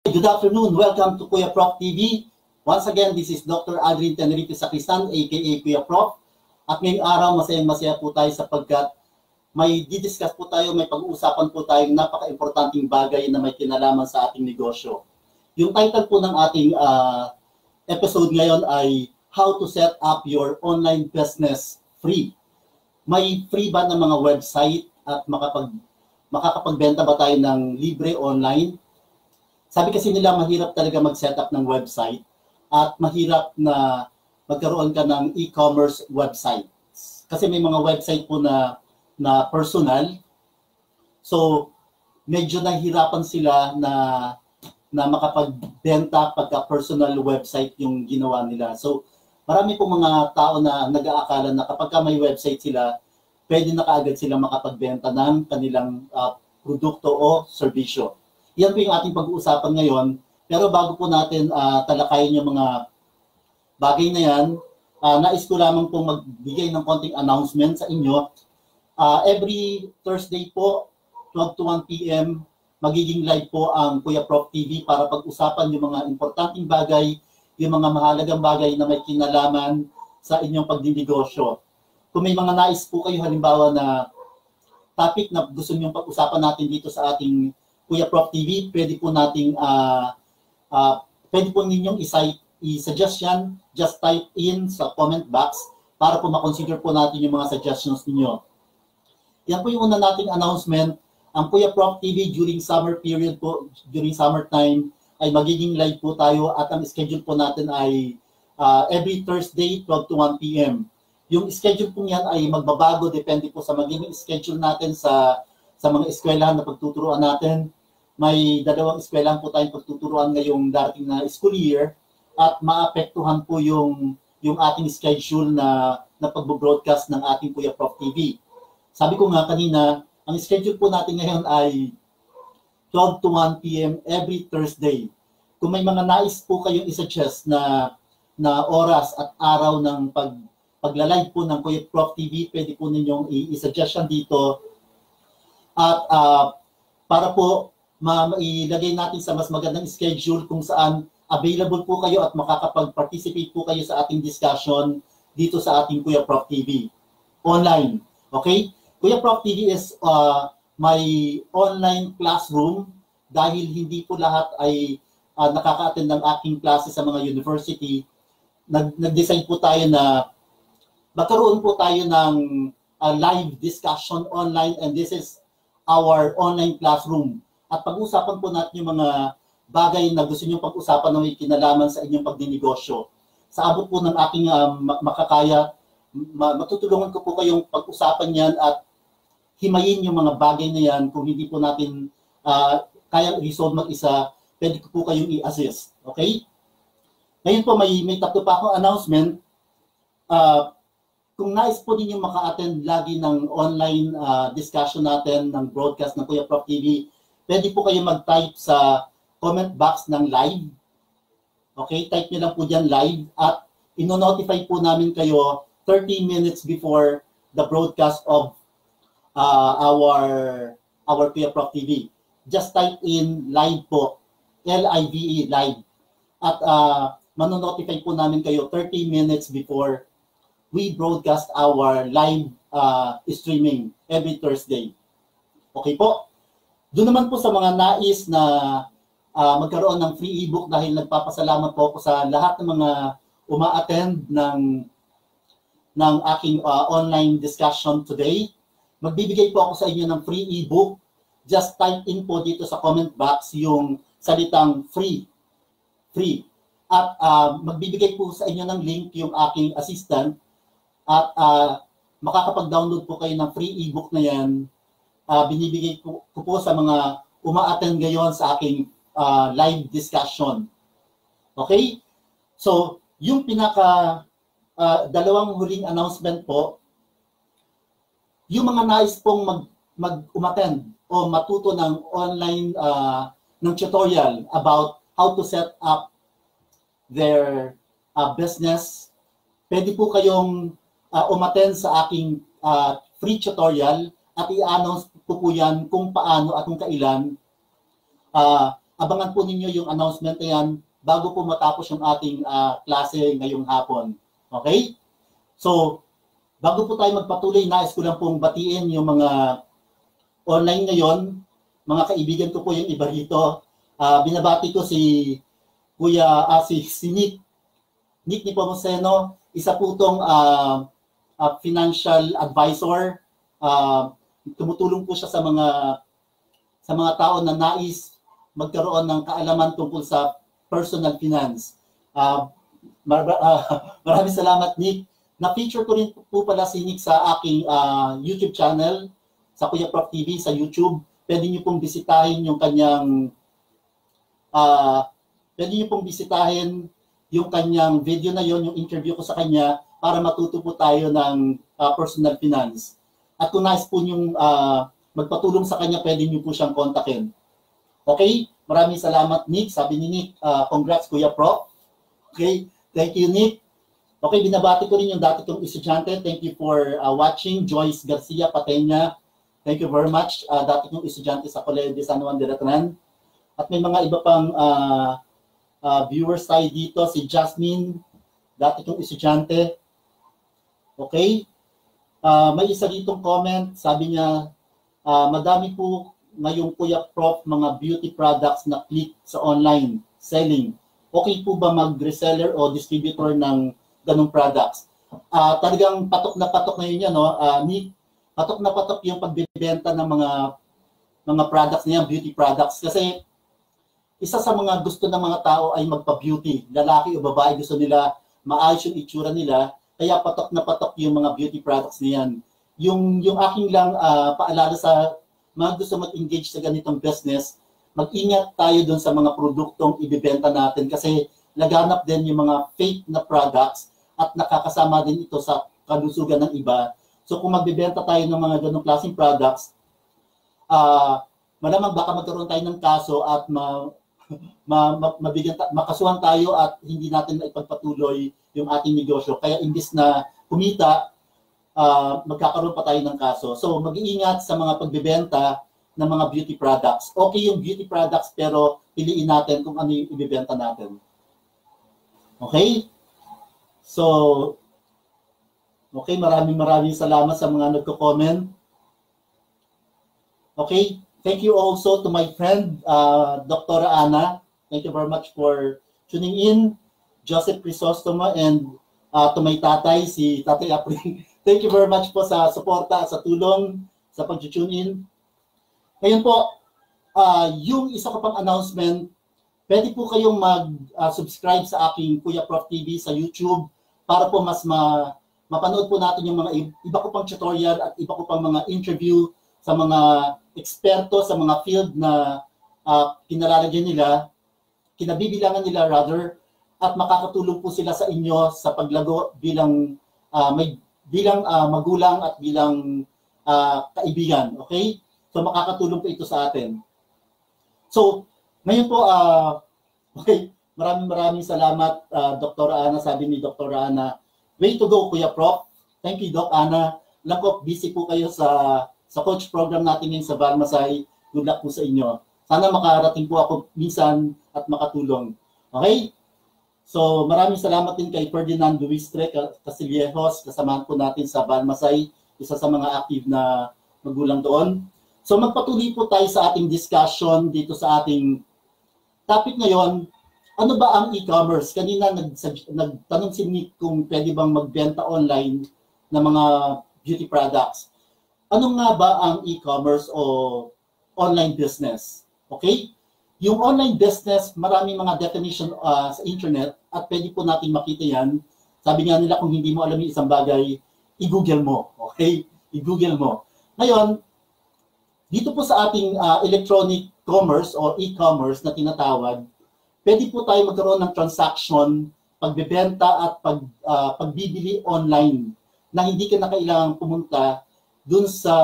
Good afternoon. Welcome to Kuya Prof TV. Once again, this is Dr. Adrian Tenerife Sacristan, aka Kuya Prof. At ngayong araw, masayang-masaya po tayo sapagkat may didiscuss po tayo, may pag-uusapan po tayong napaka-importanting bagay na may kinalaman sa ating negosyo. Yung title po ng ating episode ngayon ay How to Set Up Your Online Business Free. May free ba ng mga website at makakapagbenta ba tayo ng libre online? Sabi kasi nila mahirap talaga mag-set up ng website at mahirap na magkaroon ka ng e-commerce website. Kasi may mga website po na personal. So, medyo nahihirapan sila na makapagbenta pagka personal website yung ginawa nila. So, marami po mga tao na nag-aakala na kapag may website sila, pwede na kaagad sila makapagbenta ng kanilang produkto o serbisyo. Yan po yung ating pag-uusapan ngayon. Pero bago po natin talakayin yung mga bagay na yan, nais ko lamang pong magbigay ng konting announcement sa inyo. Every Thursday po, 12 to 1 p.m., magiging live po ang Kuya Prof TV para pag-usapan yung mga importanteng bagay, yung mga mahalagang bagay na may kinalaman sa inyong pagdinegosyo. Kung may mga nais po kayo, halimbawa na topic na gusto nyo pag-usapan natin dito sa ating Kuya Prof TV, pwede po nating pwede po ninyong i-suggest yan, just type in sa comment box para po makonsider po natin yung mga suggestions ninyo. Yan po yung una nating announcement. Ang Kuya Prof TV during summer period po, during summertime, ay magiging live po tayo at ang schedule po natin ay every Thursday, 12 to 1 p.m. Yung schedule po yan ay magbabago, depende po sa magiging schedule natin sa mga eskwelahan na pagtuturuan natin. May dalawang eskwelahan po tayong pagtuturuan ngayong darating na school year at maapektuhan po yung ating schedule na pag-broadcast ng ating Kuya Prof TV. Sabi ko nga kanina, ang schedule po natin ngayon ay 12 to 1 p.m. every Thursday. Kung may mga nais po kayong isuggest na oras at araw ng pagla-live po ng Kuya Prof TV, pwede po ninyong i-suggest yan dito. At para po mailagay natin sa mas magandang schedule kung saan available po kayo at makakapag-participate po kayo sa ating discussion dito sa ating Kuya Prof TV online. Okay? Kuya Prof TV is may online classroom dahil hindi po lahat ay nakaka-attend ng aking klase sa mga university. Nag-design po tayo na magkaroon po tayo ng live discussion online, and this is our online classroom. At pag-usapan po natin yung mga bagay na gusto nyo pag-usapan na may kinalaman sa inyong pagdinegosyo. Sa abot po ng aking makakaya, matutulungan ko po kayong pag-usapan yan at himayin yung mga bagay na yan. Kung hindi po natin kayang resolve mag-isa, pwede ko po kayong i-assist. Okay? Ngayon po, may tatlo pa akong announcement. Kung nais po ninyo maka-attend lagi ng online discussion natin, ng broadcast ng Kuya Prof TV, pwede po kayo mag-type sa comment box ng live. Okay? Type nyo lang po dyan live at ino-notify po namin kayo 30 minutes before the broadcast of our Kuya Prof TV. Just type in live po, L-I-V-E, live. At mano-notify po namin kayo 30 minutes before we broadcast our live streaming every Thursday. Okay po? Doon naman po sa mga nais na magkaroon ng free ebook, dahil nagpapasalamat po ako sa lahat ng mga uma-attend ng aking online discussion today. Magbibigay po ako sa inyo ng free ebook. Just type in po dito sa comment box yung salitang free. Free. At magbibigay po sa inyo ng link yung aking assistant at makakapag-download po kayo ng free ebook na yan. Binibigay ko po sa mga uma-attend ngayon sa aking live discussion. Okay? So, yung dalawang huling announcement po, yung mga nais pong mag-umattend o matuto ng online ng tutorial about how to set up their business, pwede po kayong umattend sa aking free tutorial at i-announce ko po yan kung paano at kung kailan. abangan po ninyo yung announcement na yan bago po matapos yung ating klase ngayong hapon. Okay? So, bago po tayo magpatuloy, nais ko lang pong batiin yung mga online ngayon. Mga kaibigan ko po yung iba rito. Binabati ko si Kuya, si Nick Nepomuceno, isa po itong financial advisor. Tumutulong po siya sa mga tao na nais magkaroon ng kaalaman tungkol sa personal finance. Maraming salamat, Nick. Na-feature ko rin po pala si Nick sa aking YouTube channel, sa Kuya Prof TV sa YouTube. Pwede niyo pong bisitahin yung kanyang video na yon, yung interview ko sa kanya, para matuto po tayo ng personal finance. At kung nais po niyong magpatulong sa kanya, pwede niyo po siyang kontakin. Okay? Maraming salamat, Nick. Sabi ni Nick, congrats, Kuya Prof. Okay? Thank you, Nick. Okay, binabati ko rin yung dati kong estudyante. Thank you for watching. Joyce Garcia Patenya. Thank you very much. Dati kong estudyante sa Colegio de San Juan de Letran. At may mga iba pang viewers tayo dito. Si Jasmine, dati kong estudyante. Okay. May isa ditong comment. Sabi niya, madami po ngayong Kuya Prof mga beauty products na click sa online selling. Okay po ba mag-reseller o distributor ng ganong products? Talagang patok na yun yan, no? Nick, patok na patok yung pagbibenta ng mga products niya, beauty products. Kasi isa sa mga gusto ng mga tao ay magpa-beauty. Lalaki o babae, gusto nila maayos yung itsura nila. Kaya patok na patok yung mga beauty products niyan. Yung aking lang paalala sa mga gusto mag-engage sa ganitong business, mag-ingat tayo dun sa mga produktong ibibenta natin kasi laganap din yung mga fake na products at nakakasama din ito sa kalusugan ng iba. So kung magbibenta tayo ng mga ganong klaseng products, malamang baka magkaroon tayo ng kaso at makasuhan tayo at hindi natin maipagpatuloy yung ating negosyo. Kaya imbis na kumita, magkakaroon pa tayo ng kaso. So mag-iingat sa mga pagbibenta ng mga beauty products. Okay yung beauty products pero piliin natin kung ano yung ibibenta natin. Okay? So, okay, maraming salamat sa mga nagko-comment. Okay, thank you also to my friend, Dr. Ana. Thank you very much for tuning in. Joseph Crisostomo and to my tatay, si Tatay Apring. Thank you very much po sa suporta, sa tulong, sa pag-tune in. Ngayon po, yung isa ko pang announcement, pwede po kayong mag-subscribe sa aking Kuya Prof TV sa YouTube para po mas mapanood po natin yung mga iba ko pang tutorial at iba ko pang mga interview sa mga eksperto sa mga field na kinabibilangan nila rather, at makakatulong po sila sa inyo sa paglago bilang magulang at bilang kaibigan. Okay? So makakatulong po ito sa atin. So, ngayon po, okay, maraming salamat, Dr. Ana. Sabi ni Dr. Ana, way to go, Kuya Prof. Thank you, Doc Ana. Alam ko, busy po kayo sa coach program natin ngayon sa Balmasay. Good luck po sa inyo. Sana makarating po ako minsan at makatulong. Okay? So, maraming salamat din kay Ferdinand Duistre Casillejos, kasamahan po natin sa Balmasay, isa sa mga active na magulang doon. So, magpatuloy po tayo sa ating discussion dito sa ating topic ngayon. Ano ba ang e-commerce? Kanina nagtanong si Nick kung pwede bang magbenta online ng mga beauty products. Ano nga ba ang e-commerce o online business? Okay? Yung online business, maraming mga definition sa internet at pwede po natin makita yan. Sabi nga nila, kung hindi mo alam yung isang bagay, i-google mo. Okay? I-google mo. Ngayon, dito po sa ating electronic commerce o e-commerce na tinatawag, pwede po tayo magkaroon ng transaction, pagbebenta at pagbibili online na hindi ka na kailangang pumunta dun sa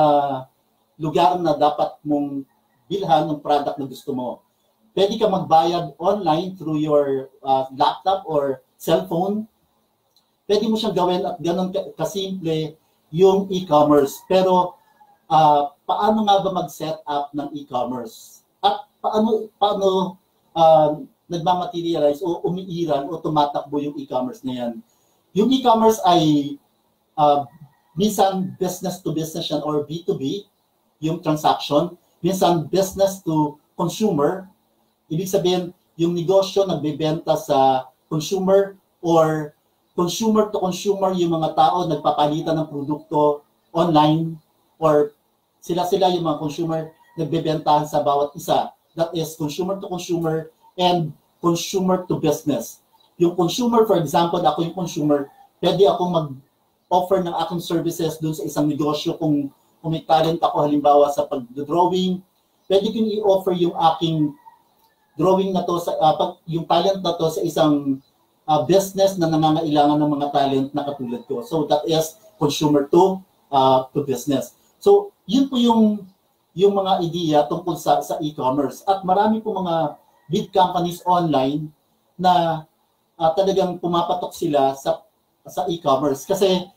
lugar na dapat mong bilhan ng product na gusto mo. Pwede ka magbayad online through your laptop or cellphone. Pwede mo siyang gawin at ganun kasimple yung e-commerce. Pero paano nga ba mag-set up ng e-commerce? At paano nagmamaterialize o umiiral o tumatakbo yung e-commerce na yan. Yung e-commerce ay minsan business to business yan or B2B, yung transaction, minsan business to consumer. Ibig sabihin, yung negosyo nagbebenta sa consumer or consumer to consumer, yung mga tao nagpapalitan ng produkto online or sila yung mga consumer nagbebentahan sa bawat isa. That is consumer to consumer and consumer to business. Yung consumer, for example, ako yung consumer, pwede akong mag-offer ng aking services dun sa isang negosyo kung may talent ako halimbawa sa pag-drawing, pwede kong i-offer yung aking drawing na to, yung talent na to sa isang business na nangangailangan ng mga talent na katulad ko. So that is consumer to business. So yun po yung mga ideya tungkol sa e-commerce. At marami po mga big companies online na talagang pumapatok sila sa e-commerce kasi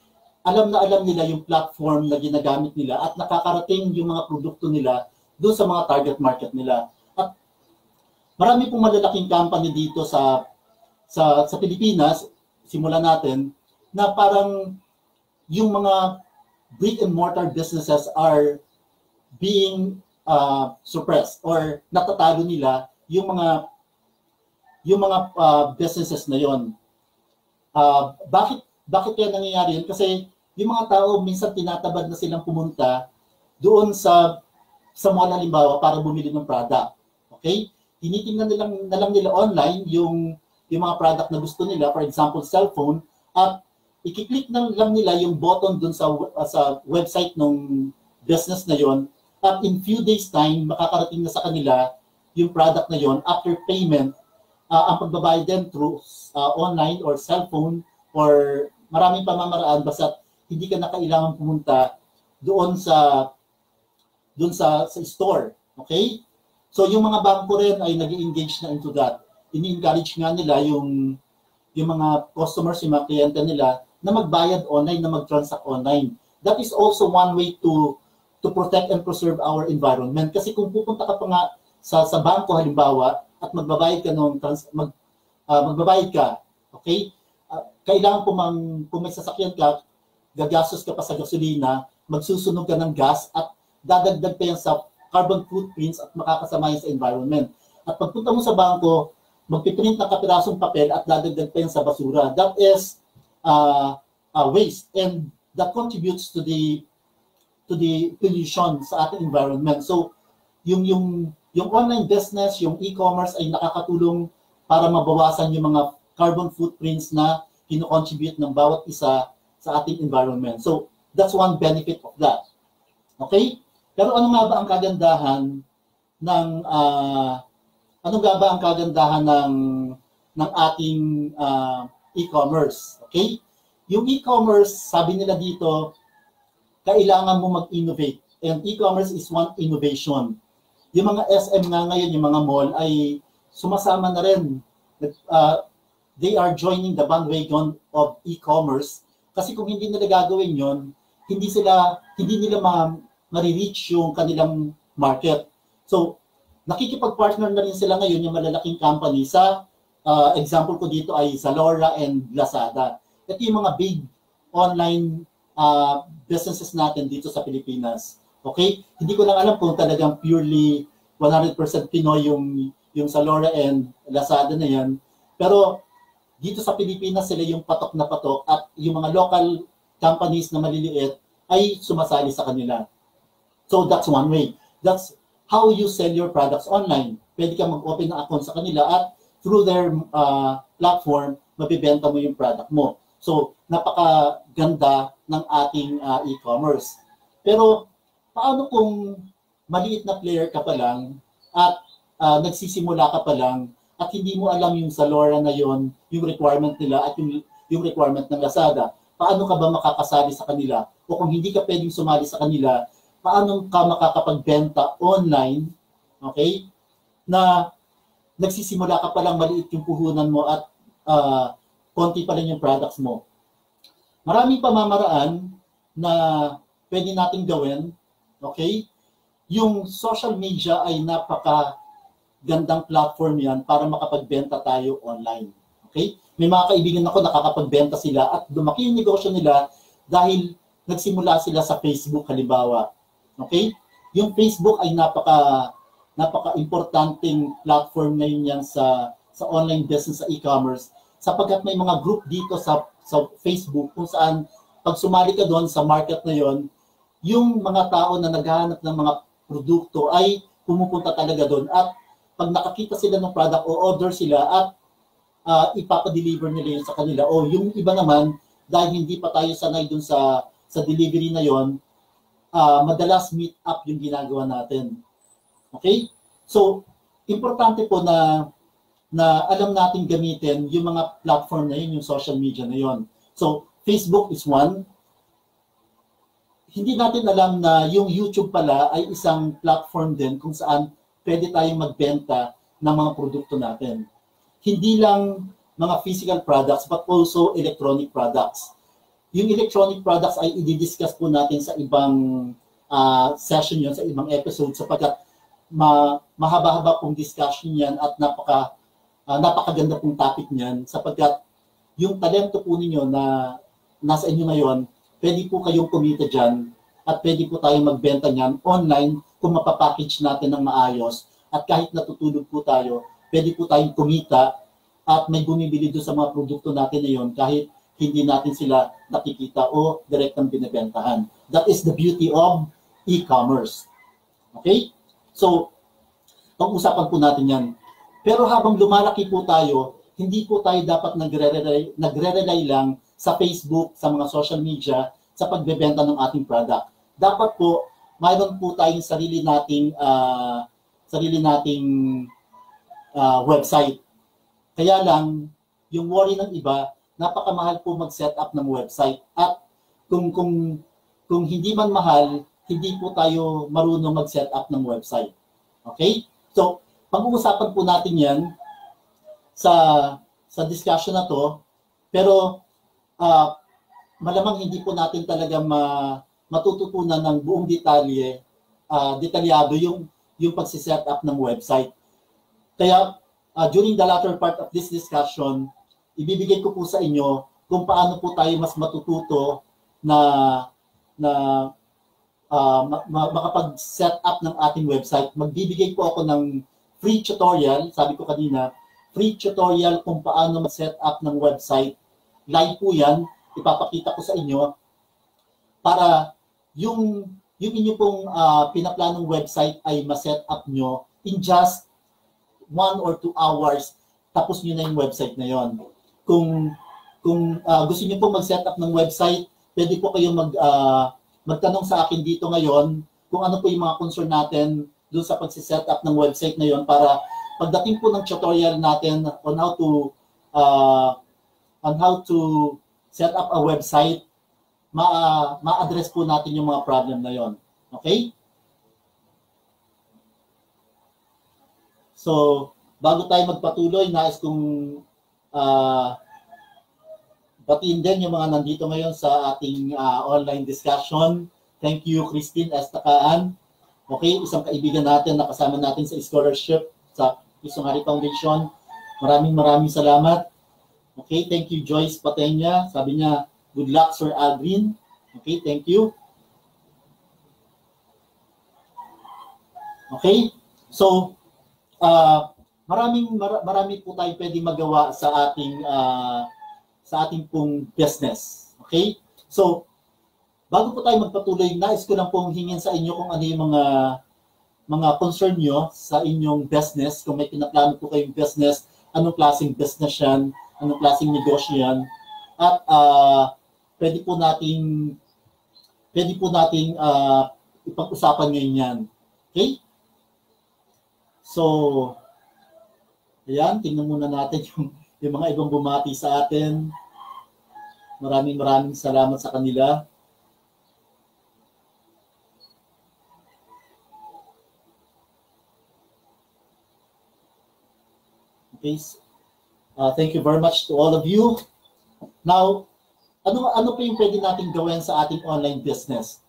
alam nila yung platform na ginagamit nila at nakakarating yung mga produkto nila doon sa mga target market nila. At marami pong malalaking company dito sa Pilipinas, simulan natin, na parang yung mga brick and mortar businesses are being suppressed or natatalo nila yung mga businesses na yon. Bakit kaya nangyayari yun? Kasi yung mga tao minsan tinatabad na silang pumunta doon sa mall halimbawa para bumili ng product. Okay? Tinitingnan na lang nila online yung mga product na gusto nila, for example, cellphone, at i-click na lang nila yung button dun sa website ng business na yon, at in few days time, makakarating na sa kanila yung product na yon after payment. Ang pagbabayad din through online or cellphone or maraming pamamaraan basta hindi ka na kailangan pumunta doon sa store. Okay? So yung mga bangko rin ay nag-engage na into that. Ini-encourage nga nila yung mga customers, yung mga kliyente nila na magbayad online, na mag-transact online. That is also one way to protect and preserve our environment. Kasi kung pupunta ka pa nga sa bangko halimbawa at magbabayad ka, okay? Kailangan kung may sasakyan ka, gagastos ka pa sa gasolina, magsusunog ka ng gas at dadagdag pa yan sa carbon footprints at makakasama yan sa environment. At pagpunta mo sa bangko, magpiprint ng kapirasong papel at dadagdag pa yan sa basura. That is waste and that contributes to the pollution sa ating environment. So yung online business, yung e-commerce ay nakakatulong para mabawasan yung mga carbon footprints na kino-contribute ng bawat isa sa ating environment. So that's one benefit of that. Okay? Pero ano nga ba ang kagandahan ng ating e-commerce? Okay? Yung e-commerce, sabi nila dito, kailangan mo mag-innovate. And e-commerce is one innovation. Yung mga SM nga ngayon, yung mga mall, ay sumasama na rin. They are joining the bandwagon of e-commerce. Kasi kung hindi nila gagawin yon, hindi nila ma-reach yung kanilang market. So, nakikipag-partner na rin sila ngayon yung malalaking company sa, example ko dito ay Zalora and Lazada. Ito yung mga big online businesses natin dito sa Pilipinas. Okay? Hindi ko lang alam kung talagang purely 100% Pinoy yung Zalora and Lazada na yan. Pero dito sa Pilipinas sila yung patok na patok at yung mga local companies na maliliit ay sumasali sa kanila. So that's one way. That's how you sell your products online. Pwede kang mag-open ng account sa kanila at through their platform, mabibenta mo yung product mo. So napakaganda ng ating e-commerce. Pero paano kung maliit na player ka pa lang at nagsisimula ka pa lang at hindi mo alam yung Zalora na yon, yung requirement nila at yung requirement ng Lazada? Paano ka ba makakasali sa kanila? O kung hindi ka pwedeng sumali sa kanila, paano ka makakapagbenta online, okay, na nagsisimula ka pa lang, maliit yung puhunan mo at konti pa lang yung products mo? Maraming pamamaraan na pwede nating gawin, okay? Yung social media ay gandang platform yan para makapagbenta tayo online. Okay? May mga kaibigan ako nakakapagbenta sila at lumaki yung negosyo nila dahil nagsimula sila sa Facebook halimbawa. Okay? Yung Facebook ay napaka-importanting platform ngayon yan sa online business, sa e-commerce, sapagkat may mga group dito sa Facebook kung saan pag sumali ka doon sa market na yon, yung mga tao na naghahanap ng mga produkto ay pumupunta talaga doon at pag nakakita sila ng product o order sila at ipapadeliver nila yun sa kanila. O yung iba naman, dahil hindi pa tayo sanay doon sa delivery na yon, madalas meet up yung ginagawa natin. Okay? So, importante po na alam natin gamitin yung mga platform na yun, yung social media na yun. So, Facebook is one. Hindi natin alam na yung YouTube pala ay isang platform din kung saan pwede tayong magbenta ng mga produkto natin. Hindi lang mga physical products but also electronic products. Yung electronic products ay i-discuss po natin sa ibang session yun, sa ibang episode sapagkat mahaba-haba pong discussion yan at napakaganda pong topic niyan sapagkat yung talento po ninyo na nasa inyo ngayon, pwede po kayong kumita dyan at pwede po tayong magbenta niyan online kung mapapackage natin ng maayos at kahit natutulog po tayo, pwede po tayong kumita at may bumibili doon sa mga produkto natin na yun kahit hindi natin sila nakikita o direktang binibentahan. That is the beauty of e-commerce. Okay? So, pag-usapan po natin yan. Pero habang lumalaki po tayo, hindi po tayo dapat nagre-rely lang sa Facebook, sa mga social media, sa pagbebenta ng ating product. Dapat po, mayroon po tayong sarili nating website. Kaya lang, yung worry ng iba, napakamahal po mag-set up ng website. At kung hindi man mahal, hindi po tayo marunong mag-set up ng website. Okay? So, pag-uusapan po natin yan sa discussion na to, pero malamang hindi po natin talaga matututunan ng buong detalyado yung pagsiset up ng website. Kaya during the latter part of this discussion, ibibigay ko po sa inyo kung paano po tayo mas matututo na makapag-set up ng ating website. Magbibigay po ako ng free tutorial, sabi ko kanina, free tutorial kung paano mag-set up ng website. Live po yan, ipapakita ko sa inyo para yung inyo pong pinaplanong website ay ma-set up nyo in just 1 or 2 hours, tapos nyo na yung website na yon. Kung gusto nyo pong mag-set up ng website, pwede po kayong magtanong sa akin dito ngayon kung ano po yung mga concern natin doon sa pagsiset up ng website na yon para pagdating po ng tutorial natin on how to set up a website, ma-address po natin yung mga problem na yon. Okay? So, bago tayo magpatuloy, nais kong batiin din yung mga nandito ngayon sa ating online discussion. Thank you, Christine Estakaan. Okay, isang kaibigan natin na kasama natin sa scholarship sa Quezon Hari Foundation. Maraming salamat. Okay, thank you, Joyce Patenya. Sabi niya, good luck, Sir Aldrin. Okay, thank you. Okay, so marami po tayo pwedeng magawa sa ating pong business. Okay? So, bago po tayo magpatuloy, nais ko lang pong hingin sa inyo kung ano yung mga concern nyo sa inyong business. Kung may pinaplano po kayong business, anong klaseng business yan, anong klaseng negosyo yan. At pwede po nating ipag-usapan ngayon yan. Okay? So, ayan, tingnan muna natin yung mga ibang bumati sa atin. Maraming salamat sa kanila. Okay. Thank you very much to all of you. Now, ano pa yung pwede natin gawin sa ating online business?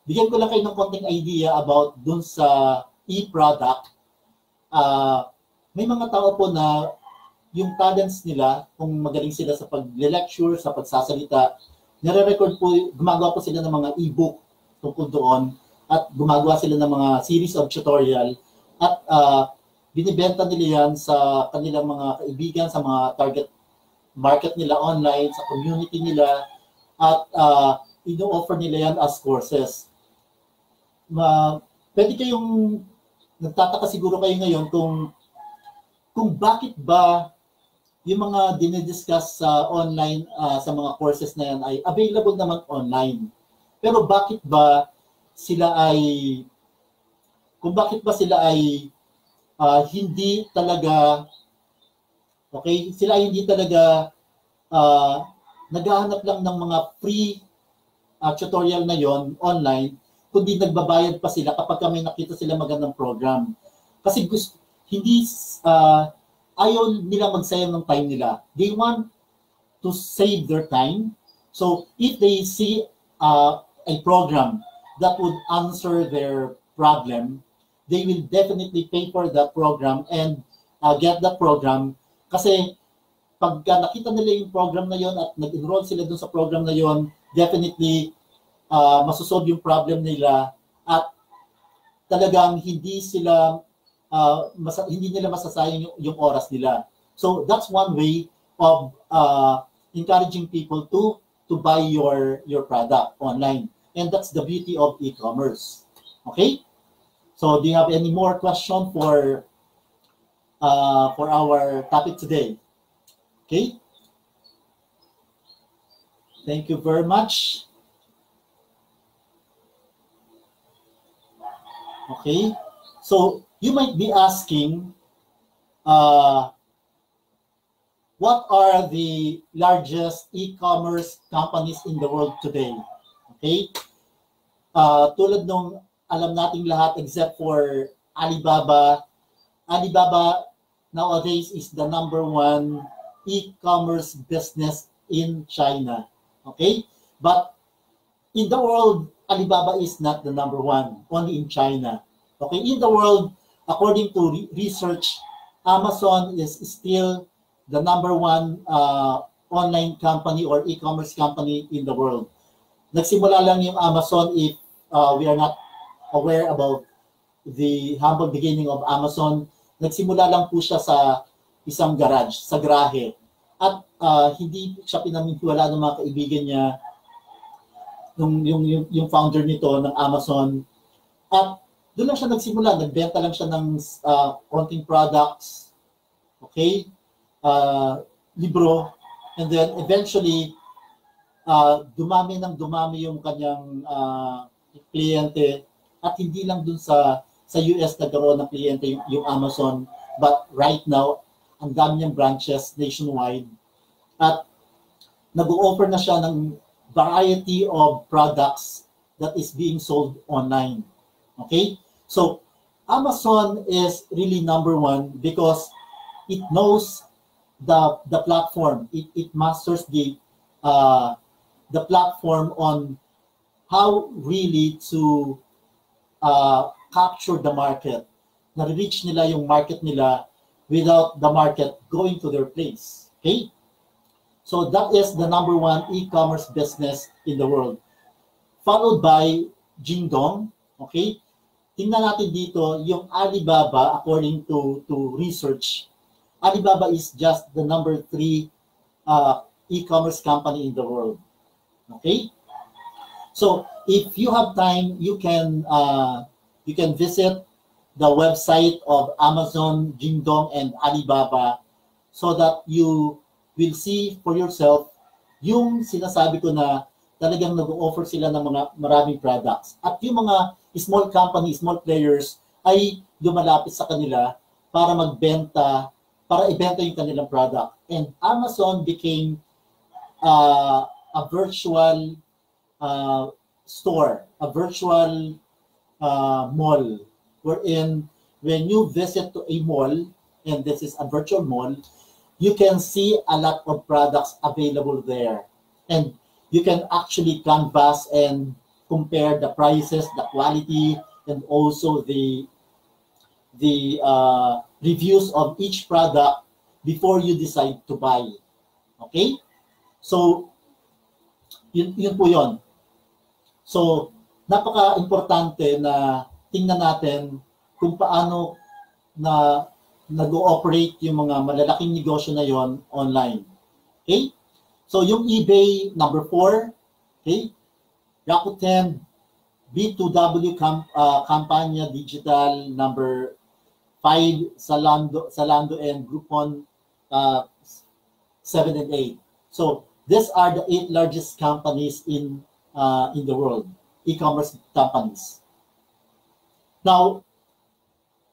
Bigyan ko lang kayo ng konting idea about dun sa e-product. may mga tao po na yung talents nila, kung magaling sila sa pag-lecture, sa pagsasalita, nare-record po, gumagawa po sila ng mga e-book tungkol doon at gumagawa sila ng mga series of tutorial at binibenta nila yan sa kanilang mga kaibigan, sa mga target market nila online, sa community nila at ino-offer nila yan as courses. Pwede kayong nagtataka siguro kayo ngayon kung bakit ba yung mga dinidiscuss sa online, sa mga courses na yan ay available naman online. Pero bakit ba sila ay hindi talaga naghahanap lang ng mga free tutorial na yon online, kundi nagbabayad pa sila kapag may nakita sila magandang program. Kasi ayaw nila magsayang ng time nila. They want to save their time. So if they see a program that would answer their problem, they will definitely pay for that program and get that program. Kasi pag nakita nila yung program na yon at nag-enroll sila dun sa program na yon, definitely masosolve yung problem nila at talagang hindi nila masasayang yung oras nila. So that's one way of encouraging people to buy your product online. And that's the beauty of e-commerce. Okay? So do you have any more question for our topic today? Okay? Thank you very much. Okay? So you might be asking, what are the largest e-commerce companies in the world today? Okay? Tulad nung alam nating lahat except for Alibaba. Alibaba nowadays is the #1 e-commerce business in China. Okay? But in the world, Alibaba is not the #1, only in China. Okay, in the world, according to research, Amazon is still the #1 online company or e-commerce company in the world. Nagsimula lang yung Amazon, if we are not aware about the humble beginning of Amazon, nagsimula lang po siya sa isang garage, sa garahe. At hindi siya pinamimiwala ng mga kaibigan niya, yung founder nito ng Amazon. At doon lang siya nagsimula, nagbenta lang siya ng konting products, okay, libro, and then eventually, dumami yung kanyang kliyente, at hindi lang dun sa US nagkaroon ng kliyente yung Amazon, but right now, ang dami niyang branches nationwide, at nag-o-offer na siya ng variety of products that is being sold online. Okay, so Amazon is really #1 because it knows the platform. It masters the platform on how really to capture the market. Na-reach nila yung market nila without the market going to their place. Okay, so that is the #1 e-commerce business in the world, followed by Jingdong. Okay, tingnan natin dito yung Alibaba. According to research, Alibaba is just the #3 e-commerce company in the world. Okay, so if you have time, you can visit the website of Amazon, Jingdong, and Alibaba, so that you will see for yourself yung sinasabi ko na talagang nag-offer sila ng mga maraming products. At yung mga small companies, small players ay lumalapit sa kanila para magbenta, para ibenta yung kanilang product. And Amazon became a virtual store, a virtual mall, wherein when you visit to a mall, and this is a virtual mall, you can see a lot of products available there. And you can actually canvas and compare the prices, the quality, and also the reviews of each product before you decide to buy. Okay? So, yun po yun. So, napaka-importante na tingnan natin kung paano na nag-ooperate yung mga malalaking negosyo na yon online. Okay? So, yung eBay, number 4. Okay? Rakuten B2W Campania Digital, number 5, Zalando and Groupon, 7 and 8. So, these are the 8 largest companies in the world, e-commerce companies. Now,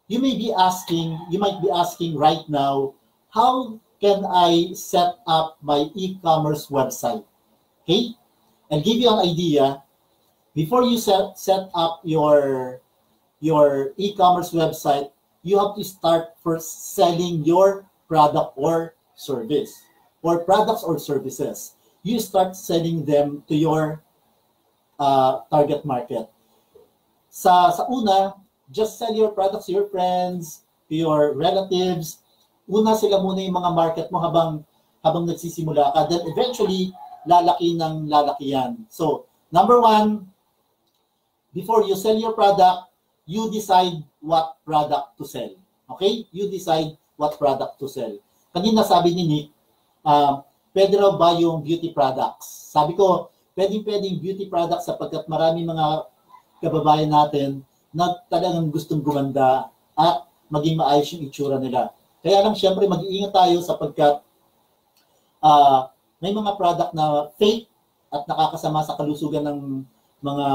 you might be asking right now, how can I set up my e-commerce website? Okay, I'll give you an idea. Before you set up your e-commerce website, you have to start first selling your product or service, or products or services. You start selling them to your target market. Sa una, just sell your products to your friends, to your relatives. Una sila muna yung mga market mo habang nagsisimula ka. Then eventually, lalaki yan. So, number 1, before you sell your product, you decide what product to sell. Okay? You decide what product to sell. Kanina sabi ni Nick, pwede raw ba yung beauty products? Sabi ko, pwedeng beauty products sapagkat marami mga kababayan natin na talagang gustong gumanda at maging maayos yung itsura nila. Kaya lang siyempre mag-iingat tayo sapagkat may mga product na fake at nakakasama sa kalusugan ng mga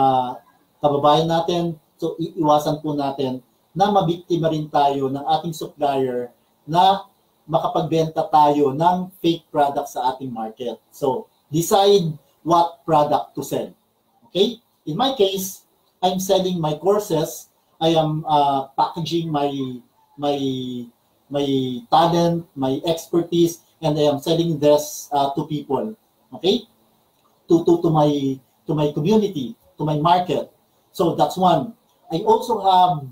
kababayan natin. So iiwasan po natin na mabiktima rin tayo ng ating supplier na makapagbenta tayo ng fake product sa ating market. So decide what product to sell. Okay? In my case, I'm selling my courses. I am packaging my talent, my expertise, and I am selling this to people. Okay? To my community, to my market. So that's one. I also have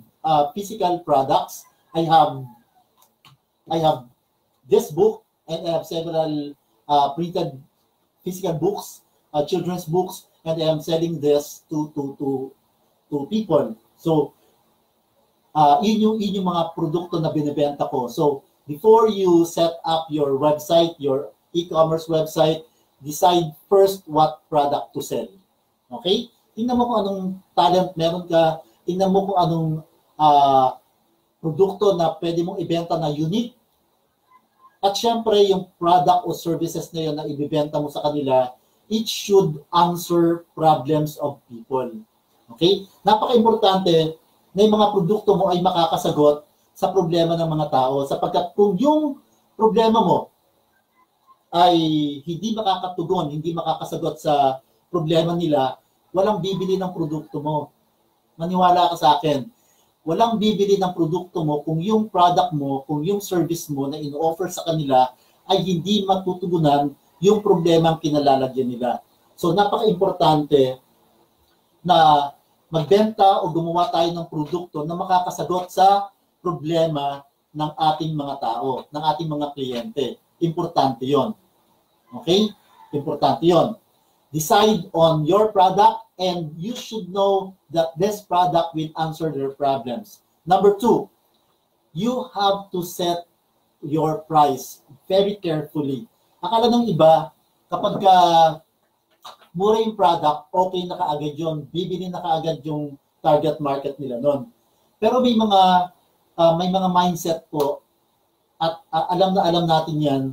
physical products. I have this book, and I have several printed physical books, children's books, and I am selling this to people. So, yun yung mga produkto na binibenta ko. So, before you set up your website, your e-commerce website, decide first what product to sell. Okay? Tingnan mo kung anong talent meron ka. Tingnan mo kung anong produkto na pwede mong ibenta na unique. At syempre, yung product o services na yun na ibibenta mo sa kanila, it should answer problems of people. Okay? Napaka-importante na yung mga produkto mo ay makakasagot sa problema ng mga tao. Sapagkat kung yung problema mo ay hindi makakatugon, hindi makakasagot sa problema nila, walang bibili ng produkto mo. Maniwala ka sa akin. Walang bibili ng produkto mo kung yung product mo, kung yung service mo na ino-offer sa kanila ay hindi matutugunan yung problema ang kinalalagyan nila. So napaka-importante na magbenta o gumawa tayo ng produkto na makakasagot sa problema ng ating mga tao, ng ating mga kliyente. Importante yon. Okay? Importante yon. Decide on your product and you should know that this product will answer their problems. Number 2, you have to set your price very carefully. Akala ng iba, kapag mura yung product, okay na kaagad yun. Bibili na kaagad yung target market nila nun. Pero may mga mindset po at alam natin yan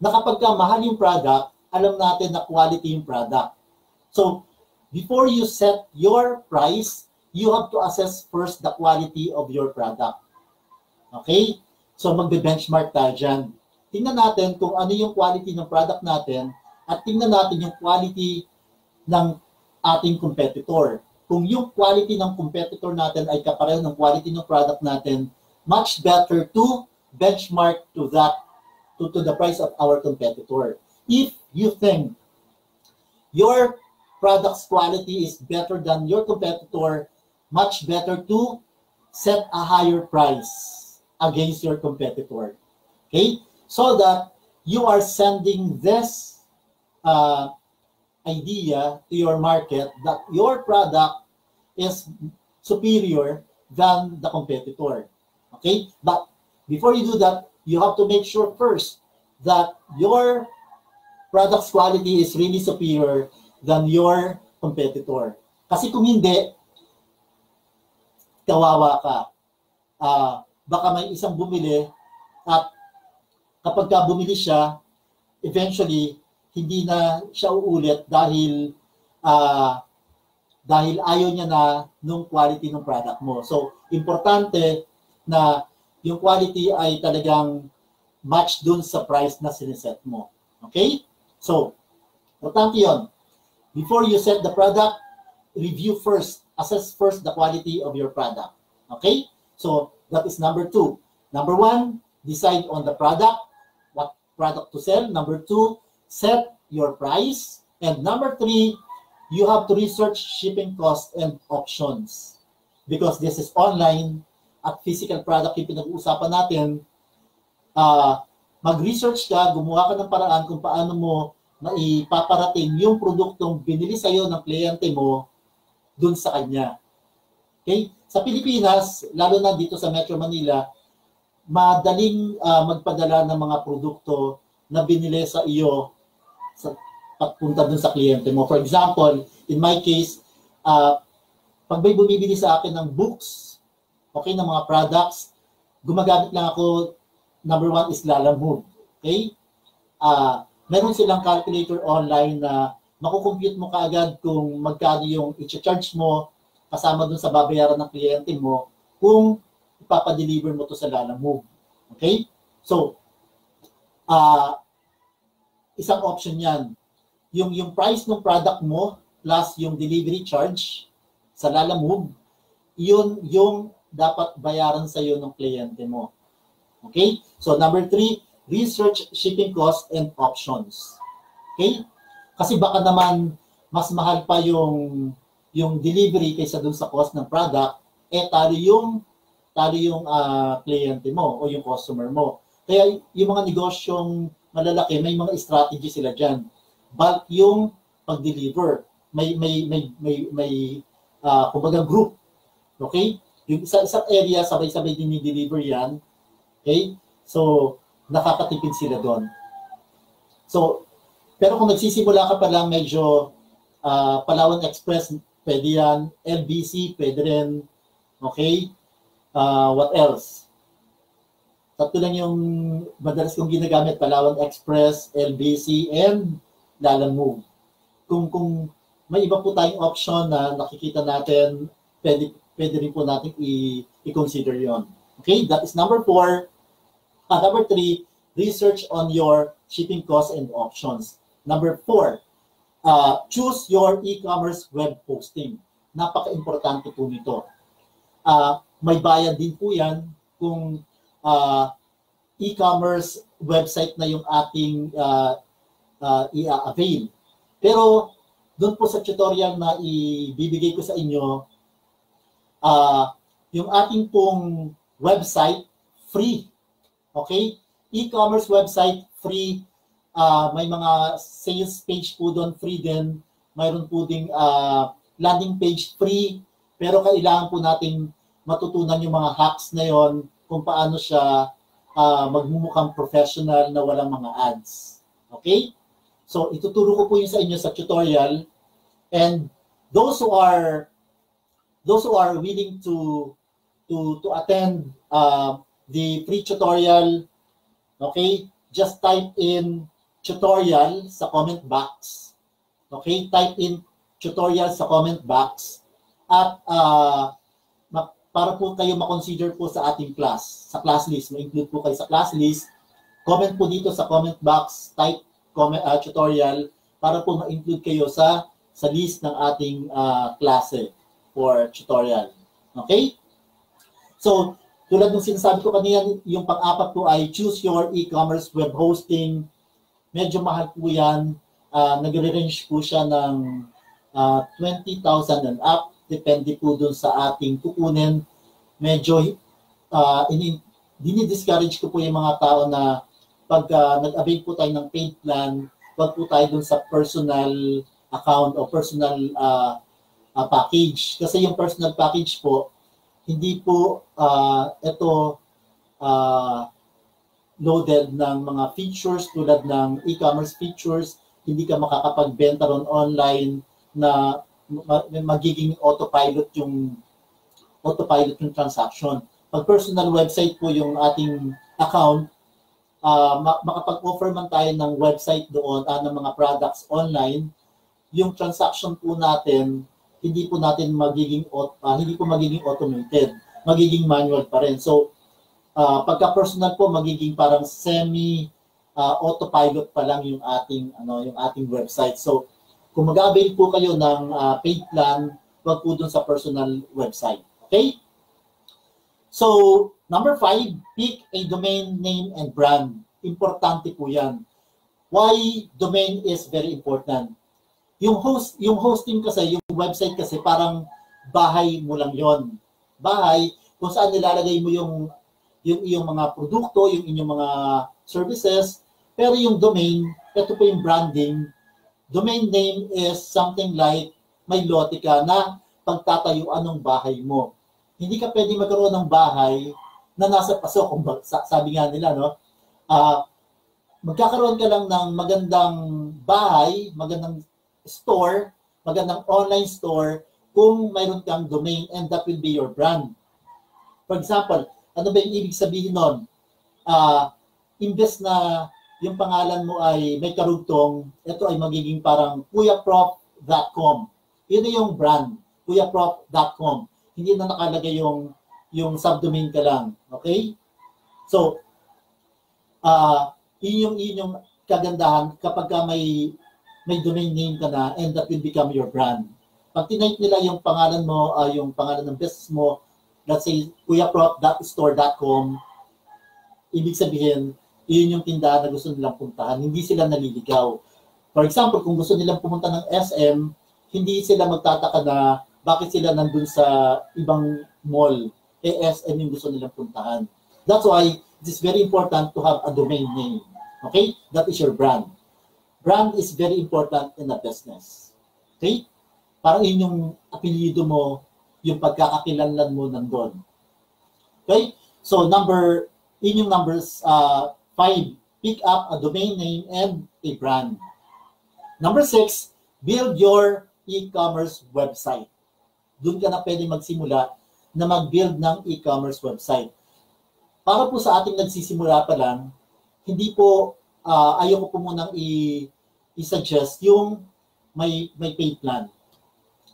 na kapag mahal yung product, alam natin na quality yung product. So, before you set your price, you have to assess first the quality of your product. Okay? So, magbe-benchmark tayo dyan. Tingnan natin kung ano yung quality ng product natin at tingnan natin yung quality ng ating competitor. Kung yung quality ng competitor natin ay kapareho ng quality ng product natin, much better to benchmark to the price of our competitor. If you think your product's quality is better than your competitor, much better to set a higher price against your competitor. Okay? So that you are sending this idea to your market that your product is superior than the competitor. Okay? But before you do that, you have to make sure first that your product's quality is really superior than your competitor. Kasi kung hindi, kawawa ka. Baka may isang bumili at kapag ka bumili siya, eventually, hindi na siya uulit dahil ayaw niya na nung quality ng product mo. So, importante na yung quality ay talagang match dun sa price na siniset mo. Okay? So, importante yun. Before you set the product, review first, assess first the quality of your product. Okay? So, that is number 2. Number 1, decide on the product, what product to sell. Number 2, set your price. And number 3, you have to research shipping costs and options. Because this is online at physical product yung pinag-uusapan natin, mag-research ka, gumawa ka ng paraan kung paano mo maipaparating yung produktong binili sa'yo ng kliyente mo dun sa kanya. Okay? Sa Pilipinas, lalo na dito sa Metro Manila, madaling magpadala ng mga produkto na binili sa iyo sa pagpunta dun sa kliyente mo. For example, in my case, pag may bumibili sa akin ng books, okay, ng mga products, gumagamit lang ako, number 1 is Lalamove. Okay? Meron silang calculator online na makukompute mo kaagad kung magkano yung i-charge mo kasama dun sa babayaran ng kliyente mo kung ipapadeliver mo to sa Lalamove. Okay? So, isang option yan. Yung price ng product mo plus yung delivery charge sa Lalamove, yun yung dapat bayaran sa iyo ng kliyente mo. Okay? So, number 3, research shipping costs and options. Okay? Kasi baka naman mas mahal pa yung delivery kaysa dun sa cost ng product, talo yung kliyente mo o yung customer mo. Kaya yung mga negosyong malalaki, may mga strategy sila dyan. Bulk yung pag-deliver. May kumbaga group. Okay? Yung isang area, sabay-sabay din i-deliver yan. Okay? So, nakakatipid sila doon. So, pero kung nagsisimula ka pa lang medyo Palawan Express, pwede yan. LBC, pwede rin. Okay? What else? Tatlo lang yung madalas kong ginagamit, Palawan Express, LBC, and Lalamove. Kung may iba po tayong option na nakikita natin, pwede rin po natin i-consider yon. Okay? That is number 4. Number 3, research on your shipping costs and options. Number 4, choose your e-commerce web hosting. Napaka-importante po nito. May bayad din po yan kung e-commerce website na yung ating i-avail. Pero doon po sa tutorial na ibibigay ko sa inyo, yung ating pong website, free. Okay? E-commerce website, free. May mga sales page po doon, free din. Mayroon po ding landing page, free. Pero kailangan po nating matutunan yung mga hacks na yon kung paano siya magmumukhang professional na walang mga ads. Okay? So, ituturo ko po yun sa inyo sa tutorial. And those who are willing to attend the free tutorial, okay, just type in tutorial sa comment box. Okay, type in tutorial sa comment box at para po kayo ma-consider po sa ating class, sa class list, ma-include po kayo sa class list. Comment po dito sa comment box, type tutorial para po ma-include kayo sa list ng ating klase for tutorial. Okay? So, tulad ng sinasabi ko kanina, yung pang-apat po ay choose your e-commerce web hosting. Medyo mahal po yan. Nagre-range po siya ng 20,000 and up. Depende po dun sa ating kukunin. medyo dinidiscourage ko po yung mga tao na pag nag-avail po tayo ng paid plan, wag po tayo dun sa personal account o personal package. Kasi yung personal package po, hindi po ito loaded ng mga features tulad ng e-commerce features. Hindi ka makakapagbenta ron online na magiging autopilot yung transaction. Pag personal website po yung ating account, makapag-offer man tayo ng website doon ng mga products online, yung transaction po natin hindi po magiging automated, magiging manual pa rin. So pagka personal po, magiging parang autopilot pa lang yung ating website. So kung mag-avail po kayo ng paid plan, wag po dun sa personal website. Okay? So number 5, pick a domain name and brand. Importante po yan. Why domain is very important? Yung hosting kasi, yung website kasi parang bahay mo lang yon. Bahay kung saan nilalagay mo yung iyong mga produkto, yung inyong mga services. Pero yung domain, ito po yung branding. Domain name is something like may lote ka na pagtatayuan ng bahay mo. Hindi ka pwede magkaroon ng bahay na nasa paso, kung sabi nga nila, no? Magkakaroon ka lang ng magandang bahay, magandang store, magandang online store kung mayroon kang domain, and that will be your brand. For example, ano ba yung ibig sabihin nun? Imbes na yung pangalan mo ay may karugtong, ito ay magiging parang kuyaprof.com. Yun na yung brand, kuyaprof.com. Hindi na nakalagay yung subdomain ka lang. Okay? So, yun yung kagandahan kapag ka may domain name ka na, and that will become your brand. Pag tinake nila yung pangalan mo, yung pangalan ng business mo, let's say kuyaprof.store.com, ibig sabihin, yun yung tindahan na gusto nilang puntahan. Hindi sila naliligaw. For example, kung gusto nilang pumunta ng SM, hindi sila magtataka na bakit sila nandun sa ibang mall. SM yung gusto nilang puntahan. That's why it is very important to have a domain name. Okay? That is your brand. Brand is very important in a business. Okay? Parang yun yung apelyido mo, yung pagkakakilanlan mo nandun. Okay? So yun yung numbers 5. Pick up a domain name and a brand. Number 6, build your e-commerce website. Doon ka na pwede magsimula na mag-build ng e-commerce website. Para po sa ating nagsisimula pa lang, hindi po, ayoko po munang i-suggest yung may paid plan.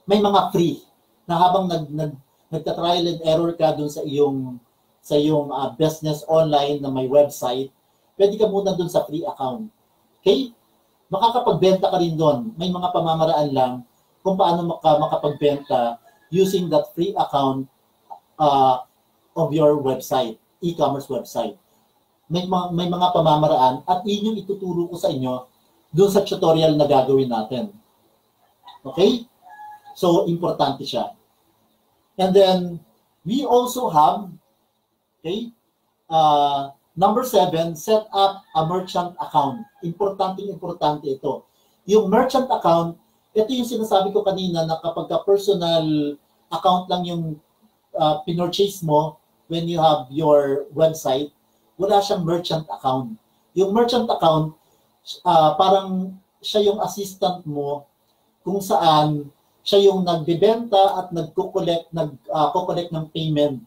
May mga free na habang nagta-trial and error ka dun sa iyong business online na may website, pwede ka muna dun sa free account. Okay? Makakapagbenta ka rin dun. May mga pamamaraan lang kung paano makapagbenta using that free account of your website, e-commerce website. May mga pamamaraan at yun yung ituturo ko sa inyo doon sa tutorial na gagawin natin. Okay? So, importante siya. And then, we also have, okay, number 7, set up a merchant account. Importante ito. Yung merchant account, ito yung sinasabi ko kanina na kapag personal account lang yung pinurchase mo when you have your website, wala siyang merchant account. Yung merchant account, parang siya yung assistant mo kung saan siya yung nagbebenta at nagko-collect ng payment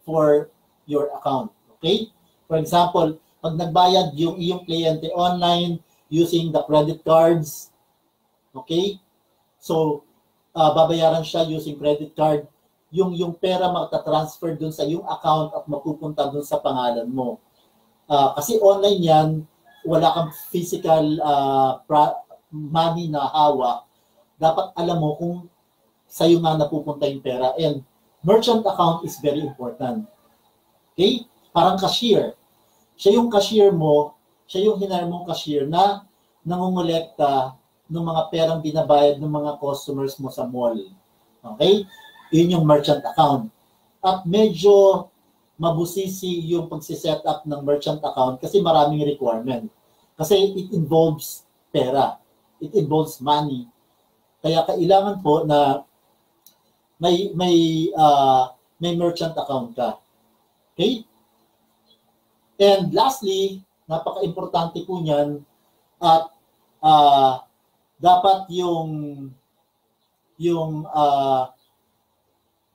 for your account. Okay? For example, pag nagbayad yung iyong kliyente online using the credit cards, okay? So, babayaran siya using credit card. Yung pera magta-transfer dun sa yung account at mapupunta dun sa pangalan mo. Kasi online yan, wala kang physical money na hawak. Dapat alam mo kung sa'yo nga napupunta yung pera. And merchant account is very important. Okay? Parang cashier. Siya yung cashier mo, siya yung hinire mong cashier na nangongolekta ng mga perang binabayad ng mga customers mo sa mall. Okay? Yun yung merchant account. At medyo mabusisi yung pagsiset up ng merchant account kasi maraming requirement. Kasi it involves pera. It involves money. Kaya kailangan po na may merchant account ka. Okay? And lastly, napaka-importante po niyan at dapat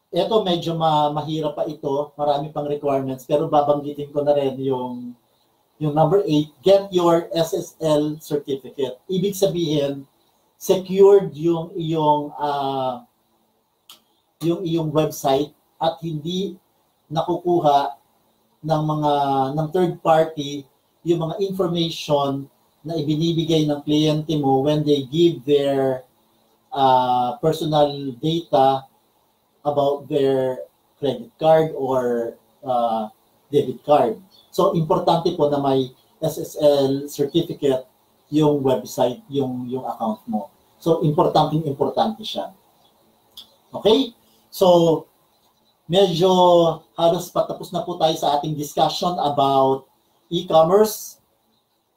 ito medyo mahirap pa ito, marami pang requirements, pero babanggitin ko na rin yung number 8, get your SSL certificate. Ibig sabihin, secured yung iyong website at hindi nakukuha ng third party yung mga information na ibinibigay ng kliyente mo when they give their personal data about their credit card or debit card. So, importante po na may SSL certificate yung website, yung account mo. So, importante siya. Okay? So, medyo halos patapos na po tayo sa ating discussion about e-commerce.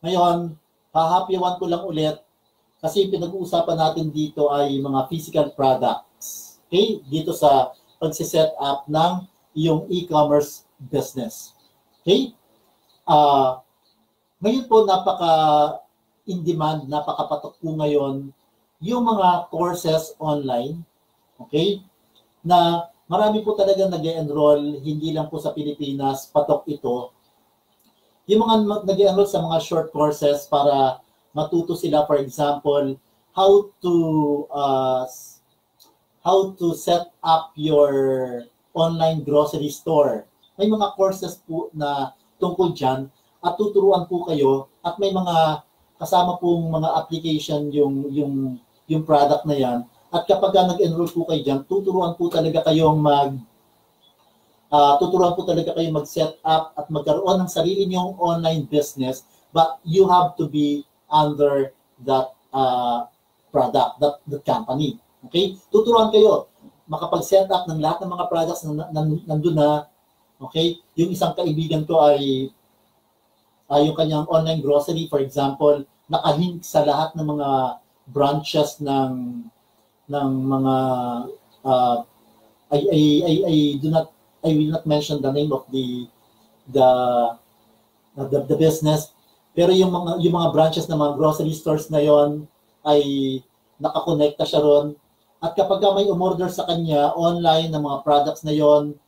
Ngayon, hahapyawan ko lang ulit kasi pinag-uusapan natin dito ay mga physical products. Okay? Dito sa pagsiset up ng iyong e-commerce business. Okay? Ngayon po, napaka-in-demand, napakapatok po ngayon yung mga courses online. Okay? Na marami po talaga nag-enroll, hindi lang po sa Pilipinas, patok ito. Yung mga nag-enroll sa mga short courses para matuto sila, for example, how to set up your online grocery store. May mga courses po na tungkol dyan at tuturuan po kayo at may mga kasama pong mga application yung product na yan. At kapag nag-enroll po kayo dyan, tuturuan po talaga kayong mag-set up at magkaroon ng sarili niyong online business, but you have to be under that product, that company. Okay? Tuturuan kayo makapag-set up ng lahat ng mga products na nandun na. Okay? Yung isang kaibigan ko ay yung kanyang online grocery, for example, nakalink sa lahat ng mga branches ng mga I will not mention the name of the business, pero yung mga branches ng mga grocery stores na yon ay nakakonekta siya ron. At kapag may umorder sa kanya online ng mga products na yon,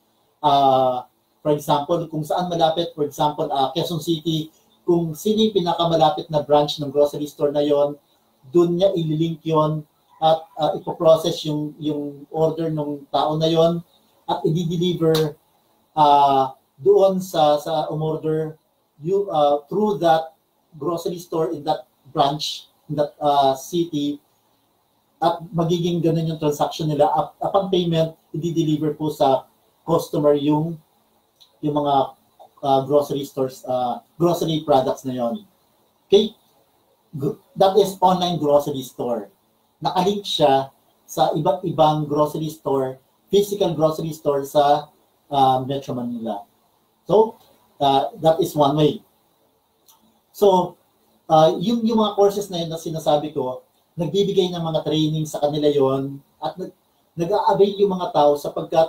for example, kung saan malapit, for example, Quezon City, kung sino yung pinakamalapit na branch ng grocery store na yon, doon niya ililink yon at ipoprocess yung order ng tao na yon at i-deliver doon sa umorder through that grocery store in that branch, in that city, at magiging ganun yung transaction nila. Upon payment, i-deliver po sa customer yung mga grocery stores, grocery products na yon. Okay? That is online grocery store. Nakalink siya sa iba't ibang grocery store, physical grocery store sa Metro Manila. So, that is one way. So, yung mga courses na yun na sinasabi ko, nagbibigay ng mga training sa kanila yon at nag-a-avail yung mga tao sapagkat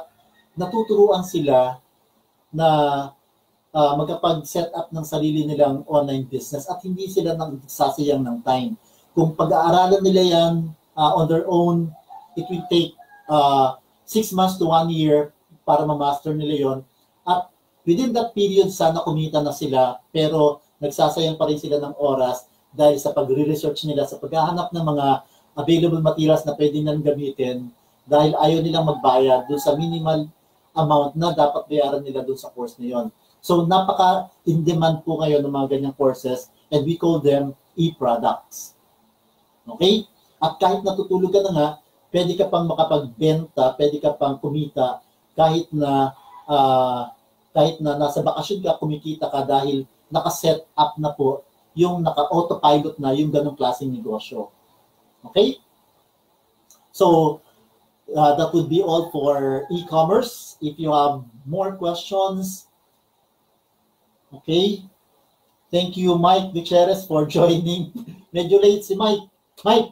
natuturuan sila na magkapag-set up ng sarili nilang online business at hindi sila nagsasayang ng time. Kung pag-aaralan nila yan on their own, it will take 6 months to 1 year para ma-master nila yon. At within that period, sana kumita na sila, pero nagsasayang pa rin sila ng oras dahil sa pag-research nila, sa paghahanap ng mga available materials na pwede nilang gamitin dahil ayaw nilang magbayad doon sa minimal amount na dapat bayaran nila doon sa course na yon. So, napaka-in-demand po ngayon ng mga ganyang courses and we call them e-products. Okay? At kahit natutulog ka na nga, pwede ka pang makapagbenta, pwede ka pang kumita kahit na nasa bakasyon ka, kumikita ka dahil naka-set up na po yung naka-autopilot na yung ganong klaseng negosyo. Okay? So, That would be all for e-commerce. If you have more questions, okay. Thank you, Mike Gutierrez, for joining. Medyo late si Mike. Mike,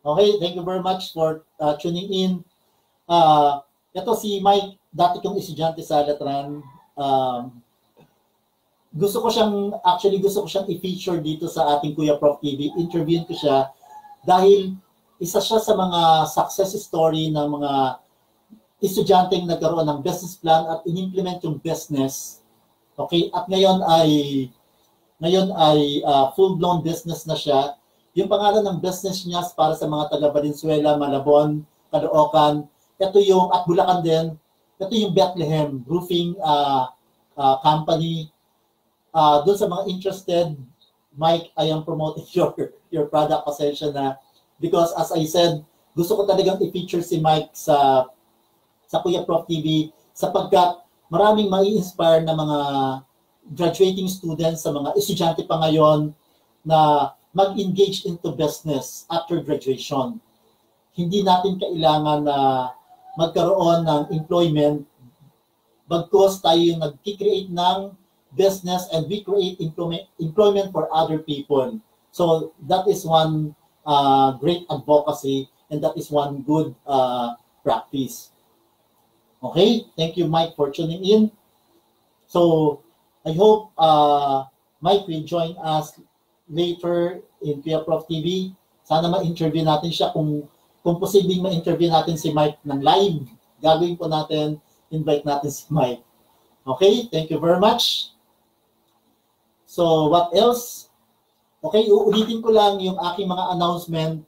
okay, thank you very much for tuning in. Ito si Mike, dati kong estudyante sa Letran. Gusto ko siyang i-feature dito sa ating Kuya Prof TV. Interviewin ko siya dahil isa siya sa mga success story ng mga estudyanteng nagkaroon ng business plan at in-implement yung business. Okay, at ngayon ay full-blown business na siya. Yung pangalan ng business niya para sa mga taga Valenzuela, Malabon, Caloocan, ito yung, at Bulacan din, ito yung Bethlehem Roofing Company. Doon sa mga interested, Mike, I am promoting your product, pasensya na. Because as I said, gusto ko talagang i-feature si Mike sa Kuya Prof TV sapagkat maraming mai-inspire na mga graduating students, sa mga estudyante pa ngayon na mag-engage into business after graduation. Hindi natin kailangan na magkaroon ng employment, bagkus tayo yung nag-create ng business and we create employment for other people. So that is one great advocacy and that is one good practice. Okay, thank you, Mike, for tuning in. So I hope Mike will join us later in Kuya Prof TV. Sana ma-interview natin siya. Kung posibleng ma-interview natin si Mike ng live, gagawin po natin, invite natin si Mike. Okay, thank you very much. So what else? Okay, uulitin ko lang yung aking mga announcement.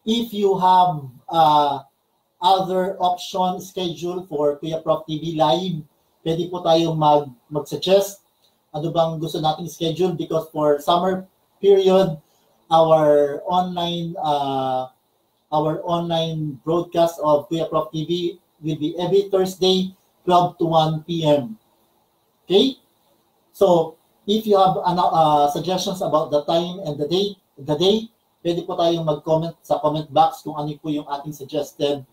If you have other option schedule for Kuya Prof TV live, pwede po tayong mag-suggest ano bang gusto nating schedule because for summer period, our online broadcast of Kuya Prof TV will be every Thursday, 12 to 1 p.m. Okay? So, if you have suggestions about the time and the day, pwede po tayong mag-comment sa comment box kung ano po yung ating suggested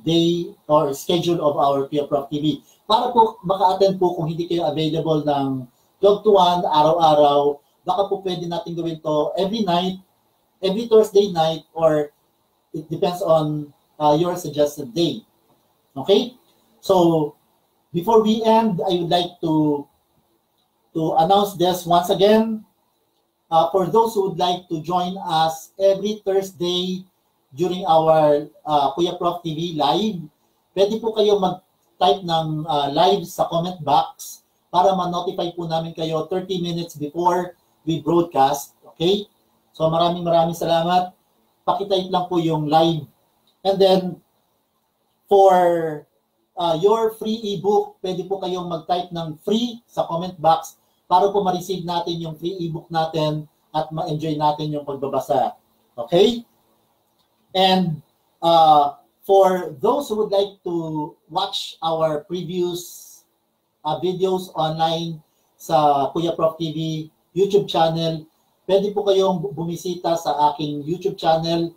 day or schedule of our Kuya Prof TV. Para po maka-attend po kung hindi kayo available ng 12 to 1 araw-araw, baka po pwede natin gawin to every night, every Thursday night, or it depends on your suggested day. Okay? So, before we end, I would like to announce this once again. For those who would like to join us every Thursday during our Kuya Prof TV live, pwede po kayo mag-type ng live sa comment box para ma-notify po namin kayo 30 minutes before we broadcast. Okay? So maraming salamat. Pakitype lang po yung live. And then, for your free ebook, pwede po kayong mag-type ng free sa comment box para po ma-receive natin yung free ebook natin at ma-enjoy natin yung pagbabasa. Okay? And for those who would like to watch our previous videos online sa Kuya Prof TV YouTube channel, pwede po kayong bumisita sa aking YouTube channel,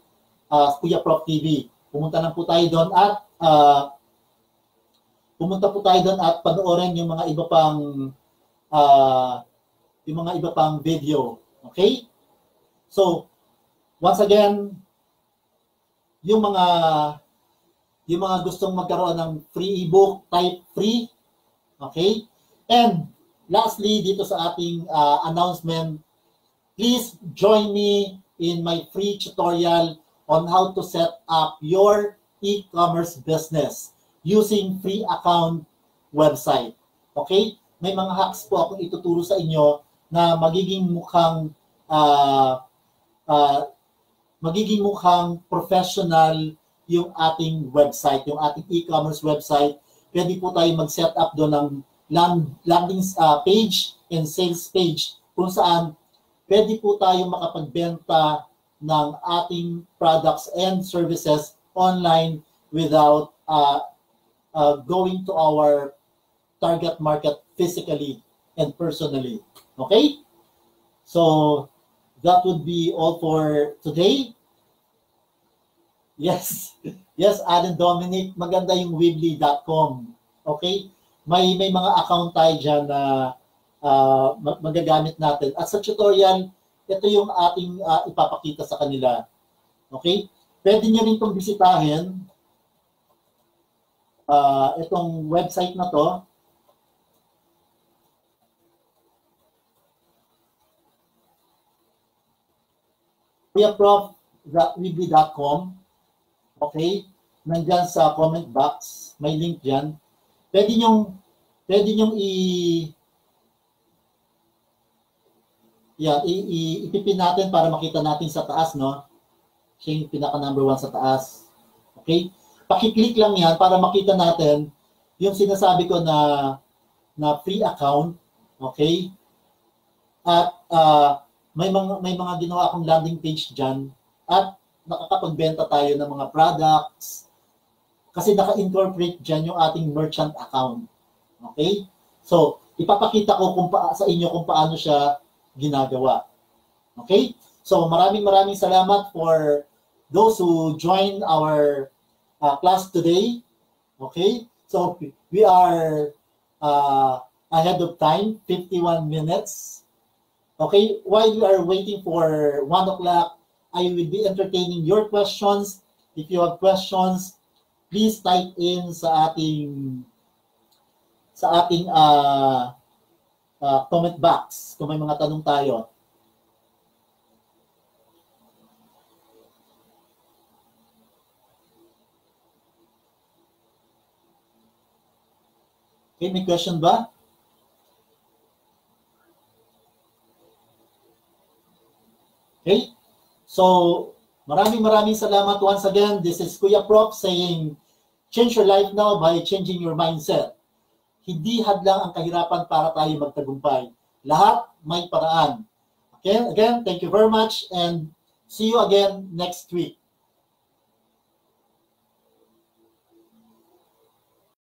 Kuya Prof TV. Pumunta po tayo doon at panoorin yung mga iba pang video. Okay? So, once again, yung mga gustong magkaroon ng free ebook, type free. Okay? And lastly, dito sa ating announcement, please join me in my free tutorial on how to set up your e-commerce business using free account website. Okay? May mga hacks po akong ituturo sa inyo na magiging mukhang professional yung ating website, yung ating e-commerce website. Pwede po tayo mag-set up doon ng landing page and sales page kung saan pwede po tayo makapagbenta ng ating products and services online without going to our target market physically and personally. Okay? So that would be all for today. Yes. Yes, Alan Dominic, maganda yung weebly.com. Okay? May mga account tayo dyan na magagamit natin. At sa tutorial, ito yung ating ipapakita sa kanila. Okay? Pwede nyo rin itong bisitahin. Itong website na to. kuyaprof.weebly.com. Okay? Nandyan sa comment box. May link dyan. Pwede nyong ipipin natin para makita natin sa taas, no? Siya yung pinaka number 1 sa taas. Okay? Pakiclick lang yan para makita natin yung sinasabi ko na free account. Okay? At may mga ginawa akong landing page dyan at nakakapagbenta tayo ng mga products kasi naka-incorporate dyan yung ating merchant account. Okay? So, ipapakita ko sa inyo kung paano siya ginagawa. Okay? So, maraming salamat for those who joined our class today. Okay? So, we are ahead of time, 51 minutes. Okay? While we are waiting for 1 o'clock, I will be entertaining your questions. If you have questions, please type in sa ating comment box kung may mga tanong tayo. Okay, may question ba? Okay. So, maraming salamat once again. This is Kuya Prof saying, change your life now by changing your mindset. Hindi hadlang ang kahirapan para tayo magtagumpay. Lahat may paraan. Okay? Again, thank you very much and see you again next week.